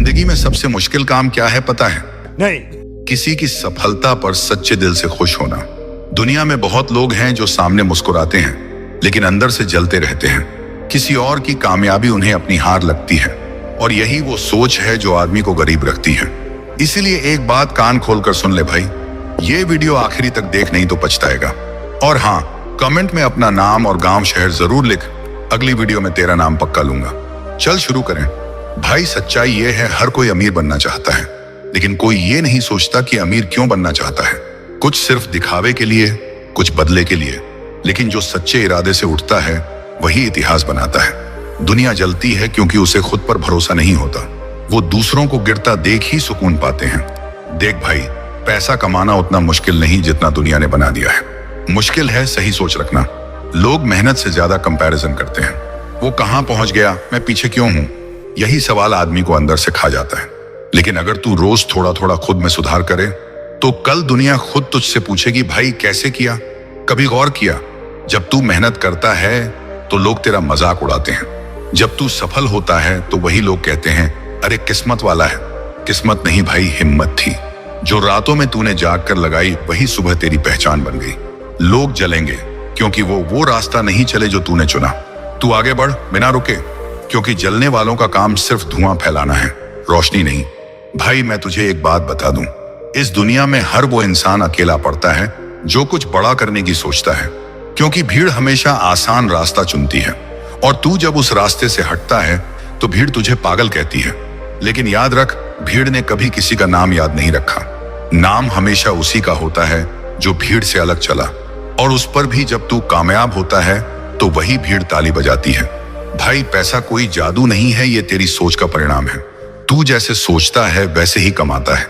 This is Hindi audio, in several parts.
जिंदगी में सबसे मुश्किल काम क्या है पता है? नहीं। किसी की सफलता पर सच्चे दिल से खुश होना। दुनिया में बहुत लोग हैं जो सामने मुस्कुराते हैं लेकिन अंदर से जलते रहते हैं। किसी और की कामयाबी उन्हें अपनी हार लगती है और यही वो सोच है जो आदमी को गरीब रखती है। इसीलिए एक बात कान खोलकर सुन ले भाई, ये वीडियो आखिरी तक देख, नहीं तो पछताएगा। और हाँ, कमेंट में अपना नाम और गांव शहर जरूर लिख, अगली वीडियो में तेरा नाम पक्का लूंगा। चल शुरू करें। भाई सच्चाई ये है, हर कोई अमीर बनना चाहता है लेकिन कोई ये नहीं सोचता कि अमीर क्यों बनना चाहता है। कुछ सिर्फ दिखावे के लिए, कुछ बदले के लिए, लेकिन जो सच्चे इरादे से उठता है वही इतिहास बनाता है। दुनिया जलती है क्योंकि उसे खुद पर भरोसा नहीं होता। वो दूसरों को गिरता देख ही सुकून पाते हैं। देख भाई, पैसा कमाना उतना मुश्किल नहीं जितना दुनिया ने बना दिया है। मुश्किल है सही सोच रखना। लोग मेहनत से ज्यादा कंपैरिजन करते हैं। वो कहां पहुंच गया, मैं पीछे क्यों हूं, यही सवाल आदमी को अंदर से खा जाता है। लेकिन अगर तू रोज थोड़ा थोड़ा खुद में सुधार करे तो कल दुनिया खुद तुझसे पूछेगी भाई कैसे किया। कभी गौर किया, जब तू मेहनत करता है तो लोग तेरा मजाक उड़ाते हैं। जब तू सफल होता है तो वही लोग कहते हैं अरे किस्मत वाला है। किस्मत नहीं भाई, हिम्मत थी। जो रातों में तूने जाग कर लगाई वही सुबह तेरी पहचान बन गई। लोग जलेंगे क्योंकि वो रास्ता नहीं चले जो तूने चुना। तू आगे बढ़ बिना रुके, क्योंकि जलने वालों का काम सिर्फ धुआं फैलाना है, रोशनी नहीं। भाई मैं तुझे एक बात बता दूं, इस दुनिया में हर वो इंसान अकेला पड़ता है जो कुछ बड़ा करने की सोचता है, क्योंकि भीड़ हमेशा आसान रास्ता चुनती है और तू जब उस रास्ते से हटता है तो भीड़ तुझे पागल कहती है। लेकिन याद रख, भीड़ ने कभी किसी का नाम याद नहीं रखा। नाम हमेशा उसी का होता है जो भीड़ से अलग चला, और उस पर भी जब तू कामयाब होता है तो वही भीड़ ताली बजाती है। भाई पैसा कोई जादू नहीं है, ये तेरी सोच का परिणाम है। तू जैसे सोचता है वैसे ही कमाता है।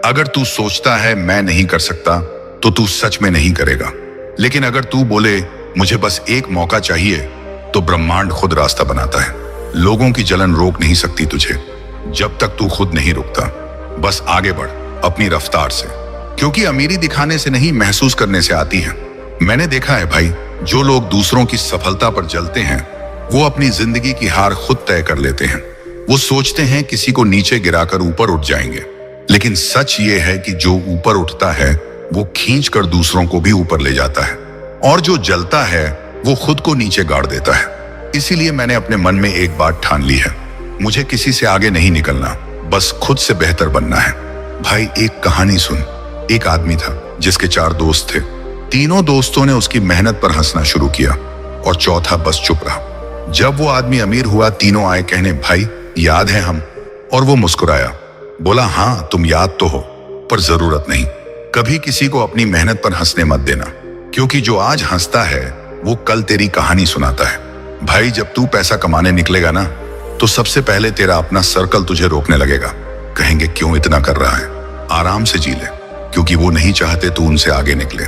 अगर तू सोचता है मैं नहीं कर सकता तो तू सच में नहीं करेगा। लेकिन अगर तू बोले मुझे बस एक मौका चाहिए तो ब्रह्मांड खुद रास्ता बनाता है। लोगों की जलन रोक नहीं सकती तुझे जब तक तू खुद नहीं रुकता। बस आगे बढ़ अपनी रफ्तार से, क्योंकि अमीरी दिखाने से नहीं महसूस करने से आती है। मैंने देखा है भाई, जो लोग दूसरों की सफलता पर जलते हैं वो अपनी जिंदगी की हार खुद तय कर लेते हैं। वो सोचते हैं किसी को नीचे गिराकर ऊपर उठ जाएंगे, लेकिन सच ये है कि जो ऊपर उठता है वो खींचकर दूसरों को भी ऊपर ले जाता है, और जो जलता है वो खुद को नीचे गाड़ देता है। इसीलिए मैंने अपने मन में एक बात ठान ली है, मुझे किसी से आगे नहीं निकलना, बस खुद से बेहतर बनना है। भाई एक कहानी सुन। एक आदमी था जिसके 4 दोस्त थे। तीनों दोस्तों ने उसकी मेहनत पर हंसना शुरू किया और चौथा बस चुप रहा। जब वो आदमी अमीर हुआ, तीनों आए कहने भाई याद है हम, और वो मुस्कुराया, बोला हाँ तुम याद तो हो, पर जरूरत नहीं। कभी किसी को अपनी मेहनत पर हंसने मत देना, क्योंकि जो आज हंसता है वो कल तेरी कहानी सुनाता है। भाई जब तू पैसा कमाने निकलेगा ना तो सबसे पहले तेरा अपना सर्कल तुझे रोकने लगेगा। कहेंगे क्यों इतना कर रहा है, आराम से जी ले, क्योंकि वो नहीं चाहते तू उनसे आगे निकले।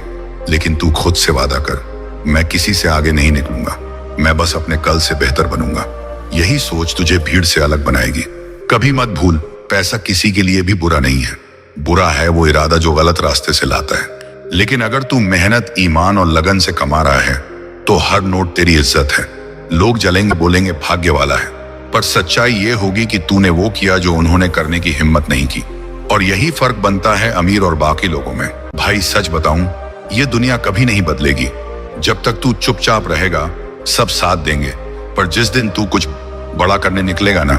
लेकिन तू खुद से वादा कर, मैं किसी से आगे नहीं निकलूंगा, मैं बस अपने कल से बेहतर बनूंगा। यही सोच तुझे भीड़ से अलग बनाएगी। कभी मत भूल, पैसा किसी के लिए भी बुरा नहीं है। बुरा है वो इरादा जो गलत रास्ते से लाता है। लेकिन अगर तू मेहनत, ईमान और लगन से कमा रहा है तो हर नोट तेरी इज्जत है। लोग जलेंगे, बोलेंगे भाग्य वाला है, पर सच्चाई ये होगी कि तूने वो किया जो उन्होंने करने की हिम्मत नहीं की। और यही फर्क बनता है अमीर और बाकी लोगों में। भाई सच बताऊं, ये दुनिया कभी नहीं बदलेगी। जब तक तू चुपचाप रहेगा सब साथ देंगे, पर जिस दिन तू कुछ बड़ा करने निकलेगा ना,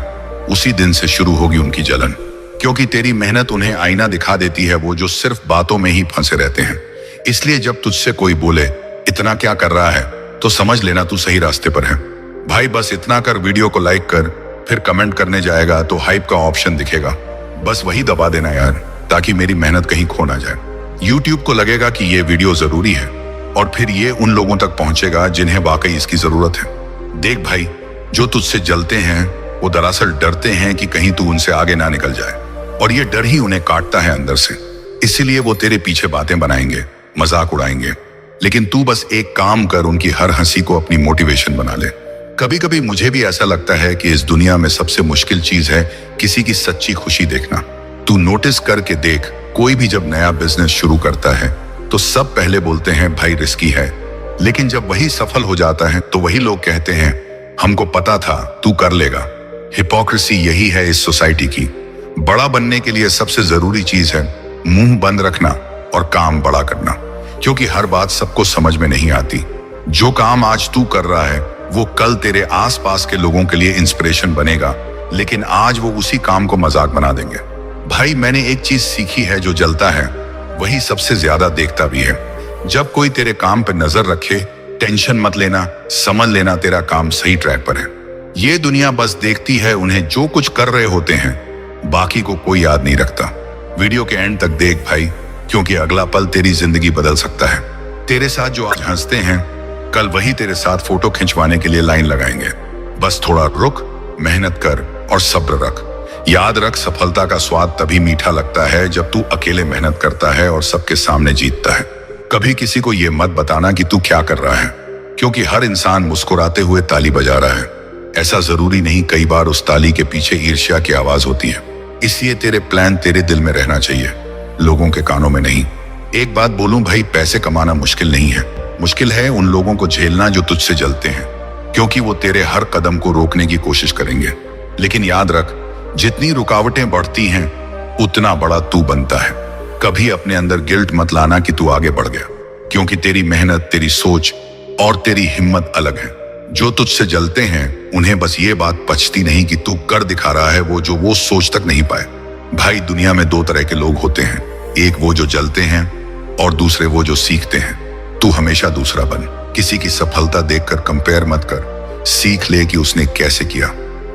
उसी दिन से शुरू होगी उनकी जलन। क्योंकि तेरी मेहनत उन्हें आईना दिखा देती है, वो जो सिर्फ बातों में ही फंसे रहते हैं। इसलिए जब तुझसे कोई बोले इतना क्या कर रहा है तो समझ लेना तू सही रास्ते पर है। भाई बस इतना कर, वीडियो को लाइक कर, फिर कमेंट करने जाएगा तो हाइप का ऑप्शन दिखेगा, बस वही दबा देना यार, ताकि मेरी मेहनत कहीं खो ना जाए। यूट्यूब को लगेगा कि ये वीडियो जरूरी है और फिर ये उन लोगों तक पहुंचेगा जिन्हें वाकई इसकी जरूरत है। देख भाई, जो तुझसे जलते हैं वो दरअसल डरते हैं कि कहीं तू उनसे आगे ना निकल जाए, और ये डर ही उन्हें काटता है अंदर से। इसीलिए वो तेरे पीछे बातें बनाएंगे, मजाक उड़ाएंगे, लेकिन तू बस एक काम कर, उनकी हर हंसी को अपनी मोटिवेशन बना ले। कभी कभी मुझे भी ऐसा लगता है कि इस दुनिया में सबसे मुश्किल चीज है किसी की सच्ची खुशी देखना। तू नोटिस करके देख, कोई भी जब नया बिजनेस शुरू करता है तो सब पहले बोलते हैं भाई रिस्की है, लेकिन जब वही सफल हो जाता है तो वही लोग कहते हैं हमको पता था तू कर लेगा। हिपोक्रेसी यही है इस सोसाइटी की। बड़ा बनने के लिए सबसे जरूरी चीज है मुंह बंद रखना और काम बड़ा करना, क्योंकि हर बात सबको समझ में नहीं आती। जो काम आज तू कर रहा है वो कल तेरे आसपास के लोगों के लिए इंस्पिरेशन बनेगा, लेकिन आज वो उसी काम को मजाक बना देंगे। भाई मैंने एक चीज सीखी है, जो जलता है वही सबसे ज्यादा देखता भी है। जब कोई तेरे काम पे नजर रखे, टेंशन मत लेना, समझ लेना तेरा काम सही ट्रैक पर है। ये दुनिया बस देखती है उन्हें जो कुछ कर रहे होते हैं, बाकी को कोई याद नहीं रखता। वीडियो के एंड तक देख भाई, क्योंकि अगला पल तेरी जिंदगी बदल सकता है। तेरे साथ जो आज हंसते हैं, कल वही तेरे साथ फोटो खिंचवाने के लिए लाइन लगाएंगे। बस थोड़ा रुक, मेहनत कर और सब्र रख। याद रख, सफलता का स्वाद तभी मीठा लगता है जब तू अकेले मेहनत करता है और सबके सामने जीतता है। कभी किसी को ये मत बताना कि तू क्या कर रहा है, क्योंकि हर इंसान मुस्कुराते हुए ताली बजा रहा है। ऐसा जरूरी नहीं, कई बार उस ताली के पीछे ईर्ष्या की आवाज होती है। इसलिए तेरे प्लान तेरे दिल में रहना चाहिए, लोगों के कानों में नहीं। एक बात बोलूं भाई, पैसे कमाना मुश्किल नहीं है, मुश्किल है उन लोगों को झेलना जो तुझसे जलते हैं, क्योंकि वो तेरे हर कदम को रोकने की कोशिश करेंगे। लेकिन याद रख, जितनी रुकावटें बढ़ती हैं उतना बड़ा तू बनता है। कभी अपने अंदर गिल्ट मत लाना कि तू आगे बढ़ गया, क्योंकि तेरी मेहनत, तेरी सोच और तेरी हिम्मत अलग है। जो तुझसे जलते हैं उन्हें बस ये बात पचती नहीं कि तू कर दिखा रहा है वो जो वो सोच तक नहीं पाए। भाई दुनिया में दो तरह के लोग होते हैं, एक वो जो जलते हैं और दूसरे वो जो सीखते हैं। तू हमेशा दूसरा बन। किसी की सफलता देखकर कंपेयर मत कर, सीख ले कि उसने कैसे किया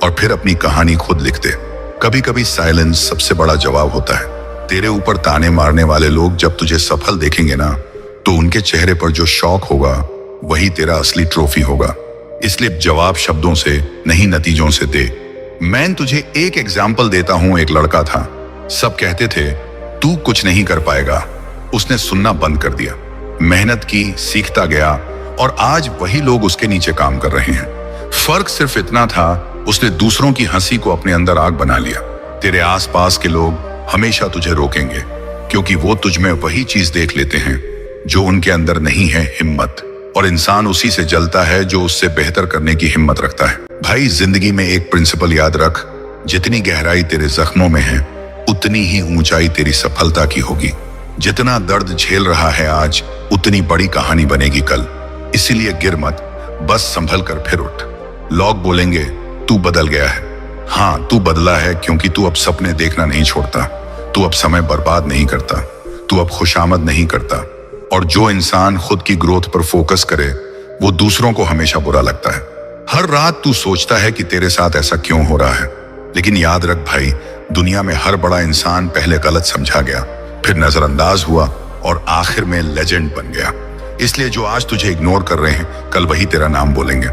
और फिर अपनी कहानी खुद लिख दे। कभी कभी साइलेंस सबसे बड़ा जवाब होता है। तेरे ऊपर ताने मारने वाले लोग जब तुझे सफल देखेंगे ना, तो उनके चेहरे पर जो शौक होगा वही तेरा असली ट्रॉफी होगा। इसलिए जवाब शब्दों से नहीं, नतीजों से दे। मैं तुझे एक एग्जाम्पल देता हूं। एक लड़का था, सब कहते थे तू कुछ नहीं कर पाएगा। उसने सुनना बंद कर दिया, मेहनत की, सीखता गया और आज वही लोग उसके नीचे काम कर रहे हैं। फर्क सिर्फ इतना था, उसने दूसरों की हंसी को अपने अंदर आग बना लिया। तेरे आसपास के लोग हमेशा तुझे रोकेंगे, क्योंकि वो तुझ में वही चीज देख लेते हैं जो उनके अंदर नहीं है, हिम्मत। और इंसान उसी से जलता है जो उससे बेहतर करने की हिम्मत रखता है। भाई जिंदगी में एक प्रिंसिपल याद रख, जितनी गहराई तेरे जख्मों में है उतनी ही ऊंचाई तेरी सफलता की होगी। जितना दर्द झेल रहा है आज, उतनी बड़ी कहानी बनेगी कल। इसीलिए गिर मत, बस संभल कर फिर उठ। लोग बोलेंगे तू बदल गया है। हाँ, तू बदला है, क्योंकि तू अब सपने देखना नहीं छोड़ता, तू अब समय बर्बाद नहीं करता, तू अब खुशामद नहीं करता। और जो इंसान खुद की ग्रोथ पर फोकस करे वो दूसरों को हमेशा बुरा लगता है। हर रात तू सोचता है कि तेरे साथ ऐसा क्यों हो रहा है, लेकिन याद रख भाई, दुनिया में हर बड़ा इंसान पहले गलत समझा गया, फिर नजरअंदाज हुआ और आखिर में लेजेंड बन गया। इसलिए जो आज तुझे इग्नोर कर रहे हैं, कल वही तेरा नाम बोलेंगे।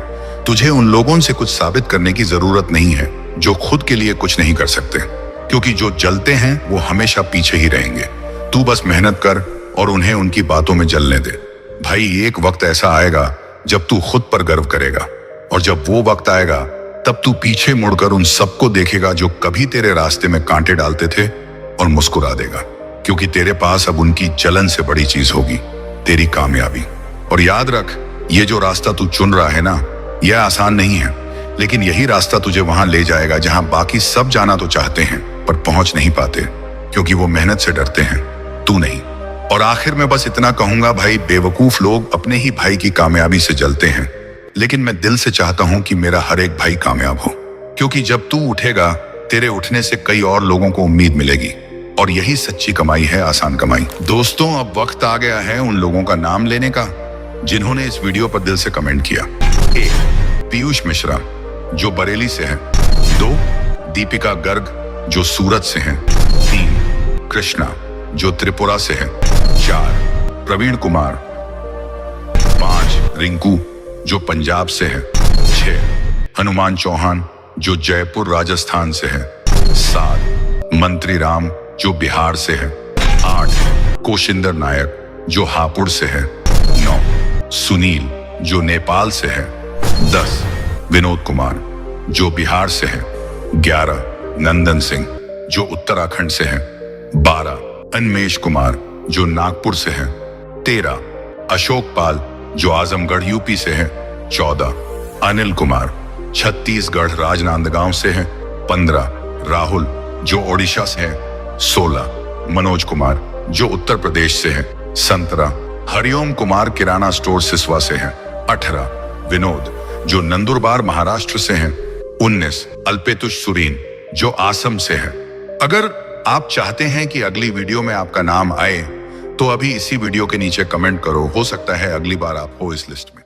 तुझे उन लोगों से कुछ साबित करने की जरूरत नहीं है जो खुद के लिए कुछ नहीं कर सकते, क्योंकि जो जलते हैं वो हमेशा पीछे ही रहेंगे। तू बस मेहनत कर और उन्हें उनकी बातों में जलने दे। भाई एक वक्त ऐसा आएगा जब तू खुद पर गर्व करेगा, और जब वो वक्त आएगा तब तू पीछे मुड़कर उन सबको देखेगा जो कभी तेरे रास्ते में कांटे डालते थे, और मुस्कुरा देगा, क्योंकि तेरे पास अब उनकी जलन से बड़ी चीज होगी, तेरी कामयाबी। और याद रख, ये जो रास्ता तू चुन रहा है ना, यह आसान नहीं है, लेकिन यही रास्ता तुझे वहां ले जाएगा जहां बाकी सब जाना तो चाहते हैं पर पहुंच नहीं पाते, क्योंकि वो मेहनत से डरते हैं, तू नहीं। और आखिर में बस इतना कहूंगा भाई, बेवकूफ लोग अपने ही भाई की कामयाबी से जलते हैं, लेकिन मैं दिल से चाहता हूं कि मेरा हर एक भाई कामयाब हो, क्योंकि जब तू उठेगा तेरे उठने से कई और लोगों को उम्मीद मिलेगी, और यही सच्ची कमाई है, आसान कमाई। दोस्तों, अब वक्त आ गया है उन लोगों का नाम लेने का जिन्होंने इस वीडियो पर दिल से कमेंट किया। 1. पीयूष मिश्रा, जो बरेली से हैं। 2. दीपिका गर्ग, जो सूरत से हैं। 3. कृष्णा, जो त्रिपुरा से है। 4. प्रवीण कुमार। 5. रिंकू, जो पंजाब से है। 6. हनुमान चौहान, जो जयपुर राजस्थान से है। 7. मंत्री राम, जो बिहार से है। 8. कोशिंदर नायक, जो हापुड़ से है। 9. सुनील, जो नेपाल से है। 10. विनोद कुमार, जो बिहार से है। 11. नंदन सिंह, जो उत्तराखंड से है। 12. अन्मेश कुमार, जो नागपुर से है। 13. अशोक पाल, जो आजमगढ़ यूपी से है। 14. अनिल कुमार, छत्तीसगढ़ राजनांदगांव से है। 15. राहुल, जो ओडिशा से है 16, मनोज कुमार जो उत्तर प्रदेश से है 17, हरिओम कुमार किराना स्टोर सिसवा से है 18, विनोद जो नंदुरबार महाराष्ट्र से हैं 19, अल्पेतुष सुरीन जो आसम से है। अगर आप चाहते हैं कि अगली वीडियो में आपका नाम आए तो अभी इसी वीडियो के नीचे कमेंट करो, हो सकता है अगली बार आप हो इस लिस्ट में।